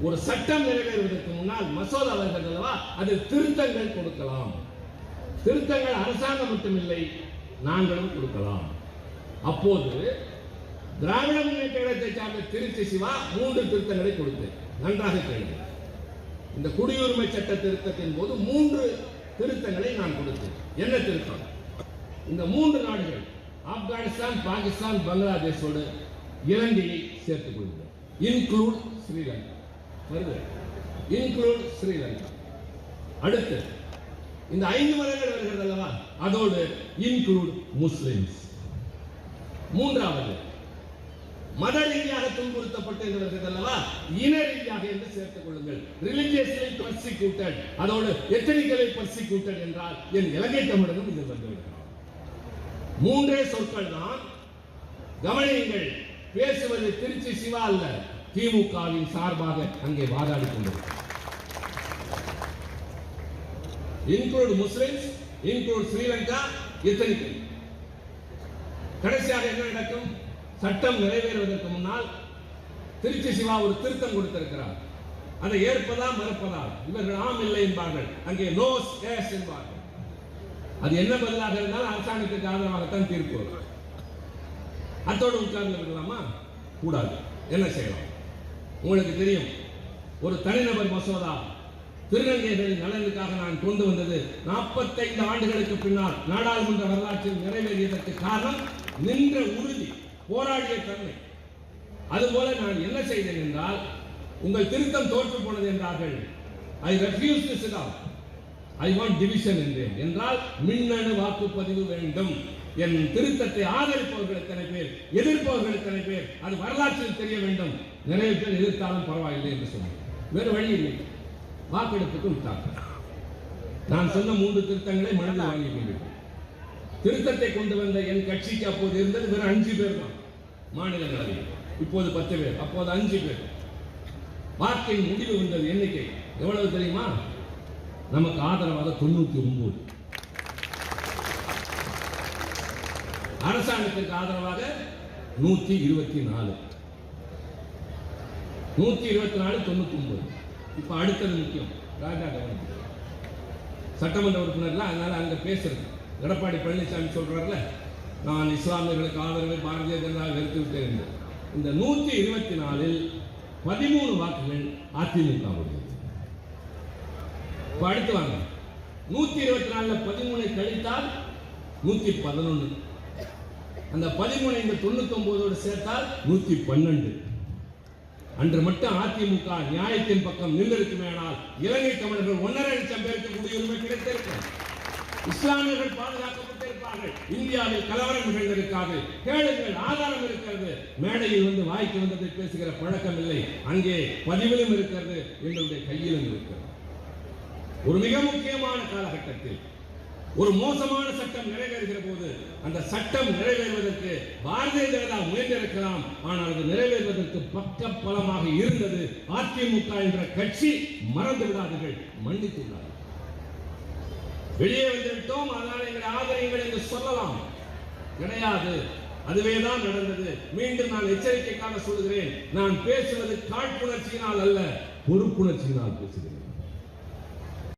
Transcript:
ஒரு சட்டம் நிறைவேறுவதற்கு முன்னால் மசோதா வருகிறது அல்லவா, அதில் திருத்தங்கள் கொடுக்கலாம். திருத்தங்கள் அரசாங்கம் மட்டுமில்லை, நாங்களும் கொடுக்கலாம். அப்போது திராவிட முன்னேற்ற கழகத்தை சார்ந்த திருச்சி சிவா 3 திருத்தங்களை கொடுத்து, நன்றாக கேளுங்கள். இந்த குடியுரிமை சட்ட திருத்தத்தின் போது 3 திருத்தங்களை நான் கொடுத்தேன். என்ன திருத்தம்? இந்த 3 நாடுகள் ஆப்கானிஸ்தான், பாகிஸ்தான், பங்களாதேஷோடு இலங்கையை சேர்த்துக் கொள்கிறோம். இன்க்ளூட் ஸ்ரீலங்கா. இன்க்ளூட் ஸ்ரீலங்கா. அடுத்து இந்த 5 மதங்கள் வருகிறது அல்லவா, அதோடு இன்க்ளூட் முஸ்லிம்ஸ். மூன்றாவது மத ரீதியாக துன்புறுத்தப்பட்டிருக்கிறது அல்லவா, இன ரீதியாக என்று சேர்த்துக் கொள்ளுங்கள். ரிலிஜியஸ்லி பர்சிக்யூட்டட், அதோடு எத்தனிக்கலி பர்சிக்யூட்டட் என்றால் என் இலங்கை தமிழகம் இதில் வந்துவிடுகிறார். 3 சொற்கள் தான். கவனியுங்கள், பேசுவது திருச்சி சிவா அல்ல, திமுகவின் சார்பாக அங்கே வாதாடி கொண்டிருக்கிறார். Include Muslims, include Sri Lanka, எத்தனிக்கலி. கடைசியாக என்ன நடக்கும்? சட்டம் நிறைவேறுவதற்கு முன்னால் திருச்சி சிவா ஒரு திருத்தம் கொடுத்திருக்கிறார். அதை ஏற்பதா மறுப்பதா? இவர்கள் ஆம் இல்லை என்பார்கள், அங்கே நோ எஸ் என்பார்கள். அது என்ன பதிலாக இருந்தால் அரசாங்கத்துக்கு ஆதரவாகத்தான் தீர்ப்பு வரும். அத்தோடு உட்கார்ந்து இருக்கலாமா? கூடாது. என்ன செய்யலாம்? உங்களுக்கு தெரியும், ஒரு தனிநபர் மசோதா திருநங்கைகளின் நலனுக்காக நான் கொண்டு வந்தது 45 ஆண்டுகளுக்கு பின்னால் நாடாளுமன்ற வரலாற்றில் நிறைவேறியதற்கு காரணம் நின்ற உறுதி, போராடிய தன்மை. அதுபோல நான் என்ன செய்தேன் என்றால், உங்கள் திருத்தம் தோற்று போனது என்றார்கள். ஐ refuse to sit out, I want division என்றால் மின்னணு வாக்குப்பதிவு வேண்டும். என் திருத்தத்தை ஆதரிப்பவர்கள் எத்தனை பேர், எதிர்ப்பவர்கள் எத்தனை பேர், அது வரலாற்றில் தெரிய வேண்டும். நிறைய பேர் எதிர்த்தாலும் பரவாயில்லை என்று சொன்னார். வேறு வழி இல்லை, வாக்கெடுப்புக்கு விட்டார்கள். நான் சொன்ன 3 திருத்தங்களை மனதில் வாங்கிக் கொண்டிருக்கிறேன். திருத்தத்தை கொண்டு வந்த என் கட்சிக்கு அப்போது இருந்தது வெறும் 5 பேர் தான் மாநிலங்களவையில். இப்போது 10 பேர், அப்போது 5 பேர். வாக்கின் முடிவு வந்தது எண்ணிக்கை எவ்வளவு தெரியுமா? நமக்கு ஆதரவாக 99, அரசாங்கத்திற்கு ஆதரவாக 124, 124 99. இப்ப அடுத்தது முக்கியம், ராஜா கவர்மெண்ட் சட்டமன்ற உறுப்பினர்ல, அதனால அங்க பேசுறது. எடப்பாடி பழனிசாமி சொல்றாருல, நான் இஸ்லாமியர்களுக்கு ஆதரவை பாரதிய ஜனதா எடுத்து விட்டேன். இந்த 124இல் 13 வாக்குகள் அதிமுக. இப்ப அடுத்து வாங்க, 124 13 கழித்தால் 111. அந்த 13 இந்த 99ஓடு சேர்த்தால் 112. அன்று மட்டும் அதிமுக நியாயத்தின் பக்கம் நின்றிருக்குமேனால் இலங்கை தமிழர்கள் 1.5 லட்சம் பேருக்கு குடியுரிமை கிடைத்திருக்கும். இஸ்லாமியர்கள் பாதுகாக்கப்பட்டிருப்பார்கள். இந்தியாவில் கலவரம் நிகழ்ந்திருக்காது. கேளுங்கள், ஆதாரம் இருக்கிறது. மேடையில் வந்து வாய்க்கு வந்ததை பேசுகிற பழக்கம் இல்லை, அங்கே பதிவிலும் இருக்கிறது, எங்களுடைய கையிலும் இருக்கிறது. ஒரு மிக முக்கியமான காலகட்டத்தில் ஒரு மோசமான சட்டம் நிறைவேறுகிற போது, அந்த சட்டம் நிறைவேறுவதற்கு பாரதிய ஜனதா முயன்றிருக்கலாம், ஆனால் அது நிறைவேறுவதற்கு பக்க பலமாக இருந்தது அதிமுக என்ற கட்சி. மறந்து விடாதீர்கள், மன்னித்து விடாதீர்கள். வெளியே வந்துவிட்டோம், அதனால் எங்களை ஆதரவுகள் என்று சொல்லலாம், கிடையாது. அதுவேதான் நடந்தது. மீண்டும் நான் எச்சரிக்கைக்காக சொல்கிறேன், நான் பேசுவது காழ்ப்புணர்ச்சியினால் அல்ல, பொறுப்புணர்ச்சியினால் பேசுகிறேன்.